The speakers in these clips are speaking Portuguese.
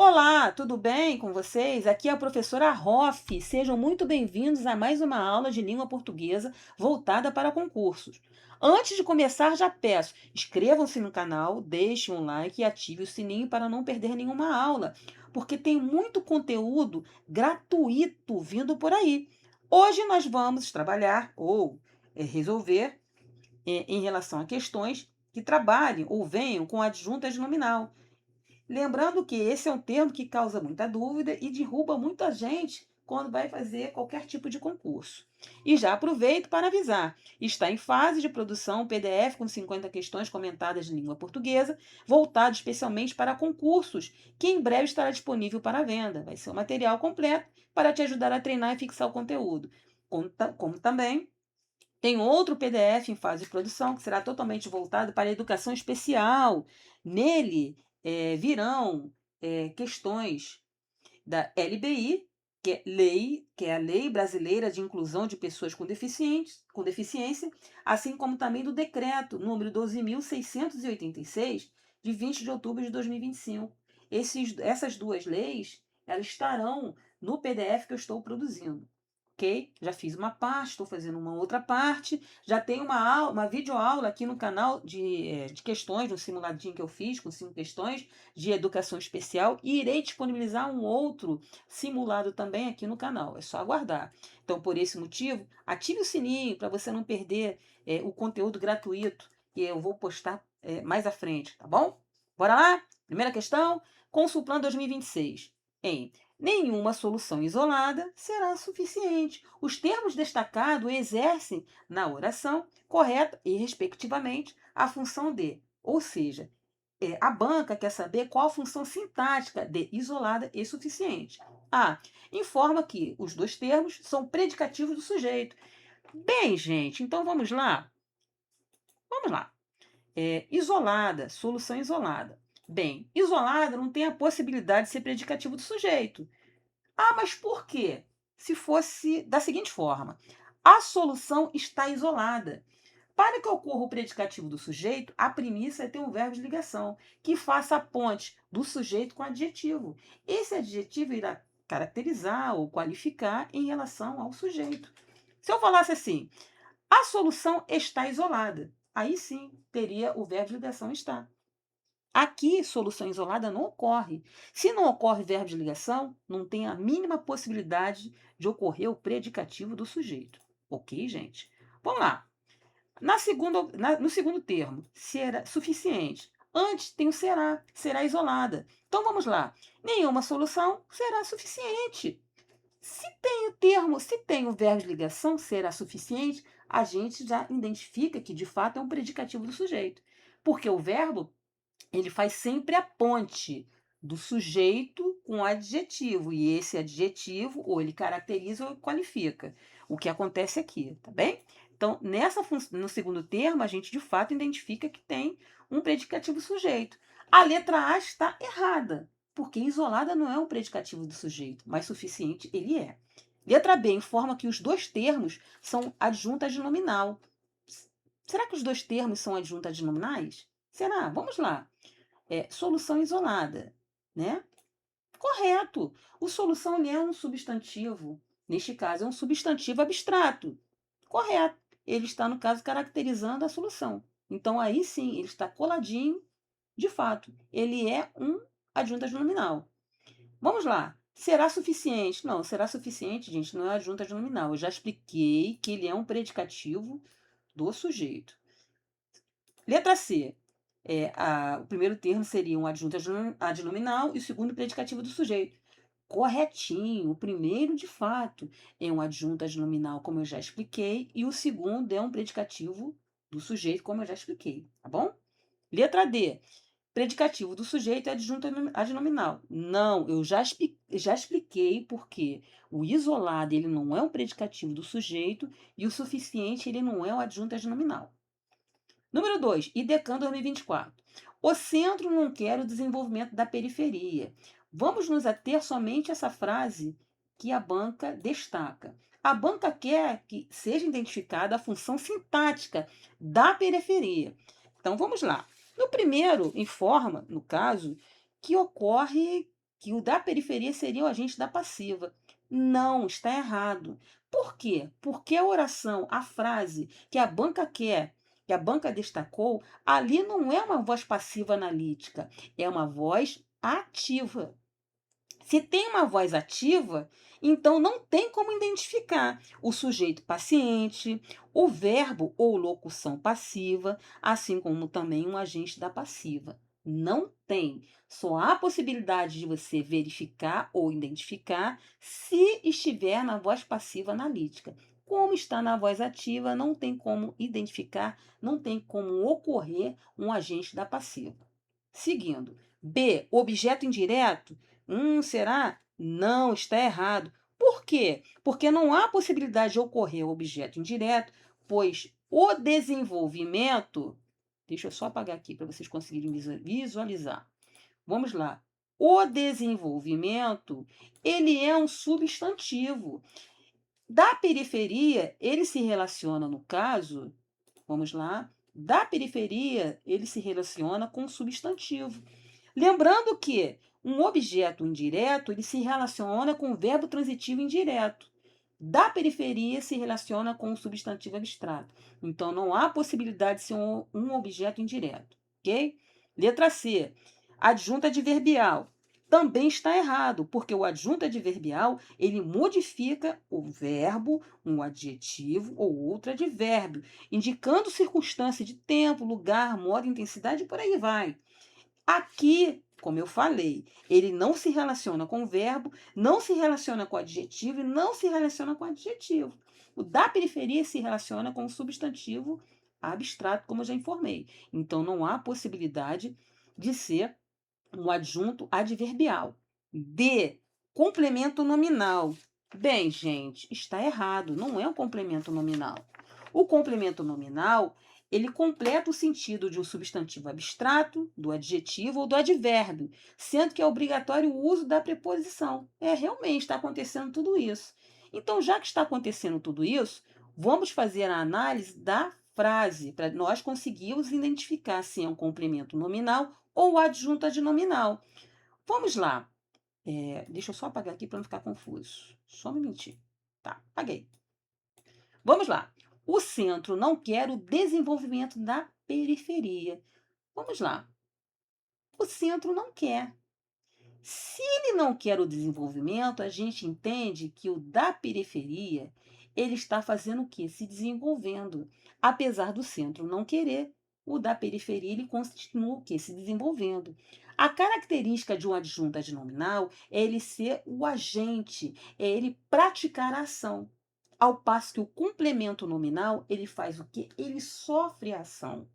Olá, tudo bem com vocês? Aqui é a professora Hoff. Sejam muito bem-vindos a mais uma aula de língua portuguesa voltada para concursos. Antes de começar, já peço, inscrevam-se no canal, deixem um like e ative o sininho para não perder nenhuma aula, porque tem muito conteúdo gratuito vindo por aí. Hoje nós vamos trabalhar ou resolver em relação a questões que trabalhem ou venham com adjuntas de nominal. Lembrando que esse é um termo que causa muita dúvida e derruba muita gente quando vai fazer qualquer tipo de concurso. E já aproveito para avisar: está em fase de produção um PDF com 50 questões comentadas em língua portuguesa, voltado especialmente para concursos, que em breve estará disponível para venda. Vai ser um material completo para te ajudar a treinar e fixar o conteúdo. Como também tem outro PDF em fase de produção que será totalmente voltado para a educação especial. Nele virão questões da LBI, que é a Lei Brasileira de Inclusão de Pessoas com Deficiência, assim como também do Decreto número 12.686, de 20 de outubro de 2025. Essas duas leis, elas estarão no PDF que eu estou produzindo. Ok? Já fiz uma parte, estou fazendo uma outra parte. Já tem uma videoaula aqui no canal de questões, um simuladinho que eu fiz com 5 questões de educação especial. E irei disponibilizar um outro simulado também aqui no canal. É só aguardar. Então, por esse motivo, ative o sininho para você não perder o conteúdo gratuito que eu vou postar mais à frente, tá bom? Bora lá? Primeira questão. Consultando 2026. Em nenhuma solução isolada será suficiente. Os termos destacados exercem na oração correta e, respectivamente, a função de, ou seja, a banca quer saber qual a função sintática de isolada e suficiente. A. Informa que os dois termos são predicativos do sujeito. Bem, gente, então vamos lá. Vamos lá. Isolada, solução isolada. Bem, isolada não tem a possibilidade de ser predicativo do sujeito. Ah, mas por quê? Se fosse da seguinte forma: a solução está isolada. Para que ocorra o predicativo do sujeito, a premissa é ter um verbo de ligação que faça a ponte do sujeito com o adjetivo. Esse adjetivo irá caracterizar ou qualificar em relação ao sujeito. Se eu falasse assim, a solução está isolada, aí sim teria o verbo de ligação está. Aqui, solução isolada não ocorre. Se não ocorre verbo de ligação, não tem a mínima possibilidade de ocorrer o predicativo do sujeito. Ok, gente? Vamos lá. No segundo termo, será suficiente. Antes tem o será isolada. Então vamos lá. Nenhuma solução será suficiente. Se tem o verbo de ligação, será suficiente, a gente já identifica que de fato é um predicativo do sujeito. Porque o verbo ele faz sempre a ponte do sujeito com o adjetivo, e esse adjetivo ou ele caracteriza ou qualifica. O que acontece aqui, tá bem? Então, no segundo termo, a gente de fato identifica que tem um predicativo sujeito. A letra A está errada, porque isolada não é um predicativo do sujeito, mas suficiente ele é. Letra B informa que os dois termos são adjuntas de nominal. Será que os dois termos são adjuntas de nominais? Será? Vamos lá. Solução isolada, né? Correto. O solução ele é um substantivo. Neste caso, é um substantivo abstrato. Correto. Ele está, no caso, caracterizando a solução. Então, aí sim, ele está coladinho, de fato. Ele é um adjunta de nominal. Vamos lá. Será suficiente? Não, será suficiente, gente, não é adjunta de nominal. Eu já expliquei que ele é um predicativo do sujeito. Letra C. O primeiro termo seria um adjunto adnominal e o segundo predicativo do sujeito. Corretinho. O primeiro, de fato, é um adjunto adnominal, como eu já expliquei, e o segundo é um predicativo do sujeito, como eu já expliquei, tá bom? Letra D. Predicativo do sujeito é adjunto adnominal. Não, eu já expliquei porque o isolado ele não é um predicativo do sujeito e o suficiente ele não é um adjunto adnominal. Número 2, IDECAN 2024. O centro não quer o desenvolvimento da periferia. Vamos nos ater somente a essa frase que a banca destaca. A banca quer que seja identificada a função sintática da periferia. Então vamos lá. No primeiro, informa, no caso, que ocorre que o da periferia seria o agente da passiva. Não, está errado. Por quê? Porque a oração, a frase que a banca quer, que a banca destacou, ali não é uma voz passiva analítica, é uma voz ativa. Se tem uma voz ativa, então não tem como identificar o sujeito paciente, o verbo ou locução passiva, assim como também um agente da passiva. Não tem. Só há possibilidade de você verificar ou identificar se estiver na voz passiva analítica. Como está na voz ativa, não tem como identificar, não tem como ocorrer um agente da passiva. Seguindo. B, objeto indireto. Será? Não, está errado. Por quê? Porque não há possibilidade de ocorrer o objeto indireto, pois o desenvolvimento. Deixa eu só apagar aqui para vocês conseguirem visualizar. Vamos lá. O desenvolvimento, ele é um substantivo. Da periferia, ele se relaciona, no caso, vamos lá, da periferia, ele se relaciona com o substantivo. Lembrando que um objeto indireto ele se relaciona com o verbo transitivo indireto. Da periferia se relaciona com o substantivo abstrato. Então não há possibilidade de ser um objeto indireto, ok? Letra C. Adjunto adverbial. Também está errado, porque o adjunto adverbial ele modifica o verbo, um adjetivo ou outro advérbio, indicando circunstância de tempo, lugar, modo, intensidade e por aí vai. Aqui, como eu falei, ele não se relaciona com o verbo, não se relaciona com o adjetivo e não se relaciona com o adjetivo. O da periferia se relaciona com o substantivo abstrato, como eu já informei. Então, não há possibilidade de ser um adjunto adverbial. D, complemento nominal. Bem, gente, está errado, não é um complemento nominal. O complemento nominal, ele completa o sentido de um substantivo abstrato, do adjetivo ou do advérbio, sendo que é obrigatório o uso da preposição. Realmente está acontecendo tudo isso. Então, já que está acontecendo tudo isso, vamos fazer a análise da frase para nós conseguirmos identificar se é um complemento nominal ou adjunto adnominal. Vamos lá. Deixa eu só apagar aqui para não ficar confuso. Só um minutinho. Tá, apaguei. Vamos lá. O centro não quer o desenvolvimento da periferia. Vamos lá. O centro não quer. Se ele não quer o desenvolvimento, a gente entende que o da periferia, ele está fazendo o quê? Se desenvolvendo. Apesar do centro não querer, o da periferia ele continua o quê? Se desenvolvendo. A característica de um adjunto adnominal é ele ser o agente, é ele praticar a ação. Ao passo que o complemento nominal, ele faz o quê? Ele sofre a ação.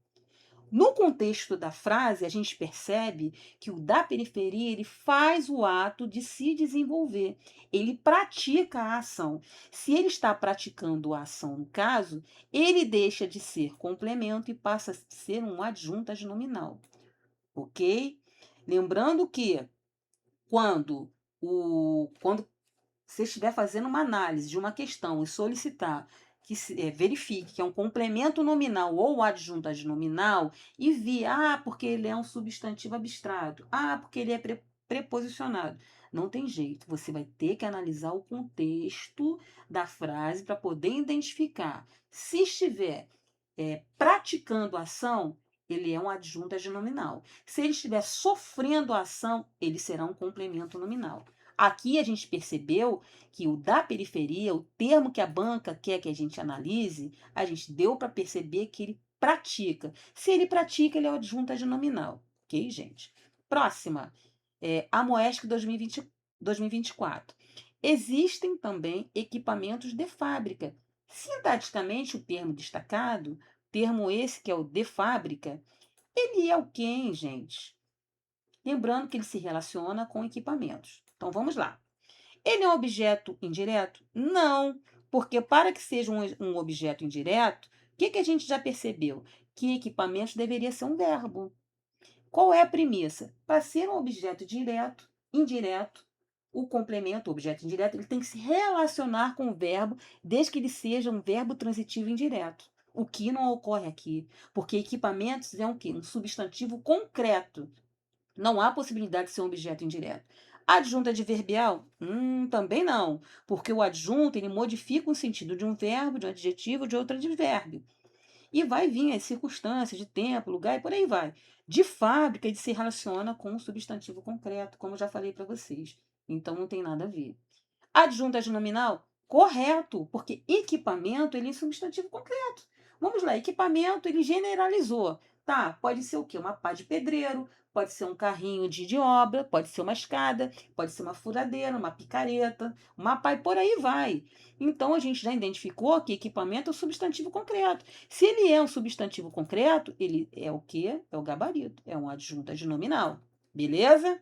No contexto da frase, a gente percebe que o da periferia ele faz o ato de se desenvolver, ele pratica a ação. Se ele está praticando a ação, no caso, ele deixa de ser complemento e passa a ser um adjunto adnominal, ok? Lembrando que quando você estiver fazendo uma análise de uma questão e solicitar que verifique que é um complemento nominal ou adjunto adnominal e vi, porque ele é um substantivo abstrato, porque ele é preposicionado. Não tem jeito, você vai ter que analisar o contexto da frase para poder identificar. Se estiver praticando a ação, ele é um adjunto adnominal. Se ele estiver sofrendo a ação, ele será um complemento nominal. Aqui a gente percebeu que o da periferia, o termo que a banca quer que a gente analise, a gente deu para perceber que ele pratica. Se ele pratica, ele é o adjunto adnominal. Ok, gente? Próxima. A Moesc 2024. Existem também equipamentos de fábrica. Sintaticamente, o termo destacado, termo esse que é o de fábrica, ele é o quê, gente? Lembrando que ele se relaciona com equipamentos. Então vamos lá. Ele é um objeto indireto? Não, porque para que seja um objeto indireto, o que a gente já percebeu? Que equipamentos deveria ser um verbo. Qual é a premissa? Para ser um objeto direto, indireto, o complemento, o objeto indireto, ele tem que se relacionar com o verbo, desde que ele seja um verbo transitivo indireto. O que não ocorre aqui, porque equipamentos é um quê? Um substantivo concreto. Não há possibilidade de ser um objeto indireto. Adjunto adverbial? Também não, porque o adjunto ele modifica o sentido de um verbo, de um adjetivo, de outro advérbio. E vai vir as circunstâncias de tempo, lugar e por aí vai. De fábrica, ele se relaciona com um substantivo concreto, como eu já falei para vocês. Então não tem nada a ver. Adjunto adnominal? Correto, porque equipamento ele é substantivo concreto. Vamos lá, equipamento ele generalizou. Tá, pode ser o quê? Uma pá de pedreiro, pode ser um carrinho de obra, pode ser uma escada, pode ser uma furadeira, uma picareta, uma pá e por aí vai. Então a gente já identificou que equipamento é um substantivo concreto. Se ele é um substantivo concreto, ele é o quê? É o gabarito, é um adjunto adnominal. Beleza?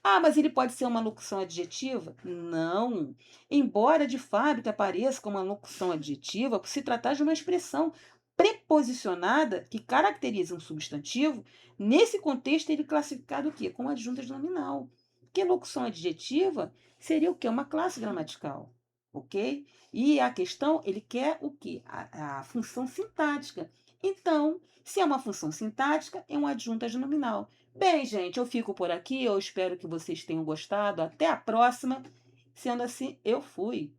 Ah, mas ele pode ser uma locução adjetiva? Não. Embora de fábrica apareça como uma locução adjetiva, por se tratar de uma expressão preposicionada que caracteriza um substantivo, nesse contexto ele é classificado o quê? Como adjunto nominal. Porque locução adjetiva seria o quê? Uma classe gramatical, ok? E a questão, ele quer o quê? A função sintática. Então, se é uma função sintática, é um adjunto nominal. Bem, gente, eu fico por aqui. Eu espero que vocês tenham gostado. Até a próxima. Sendo assim, eu fui.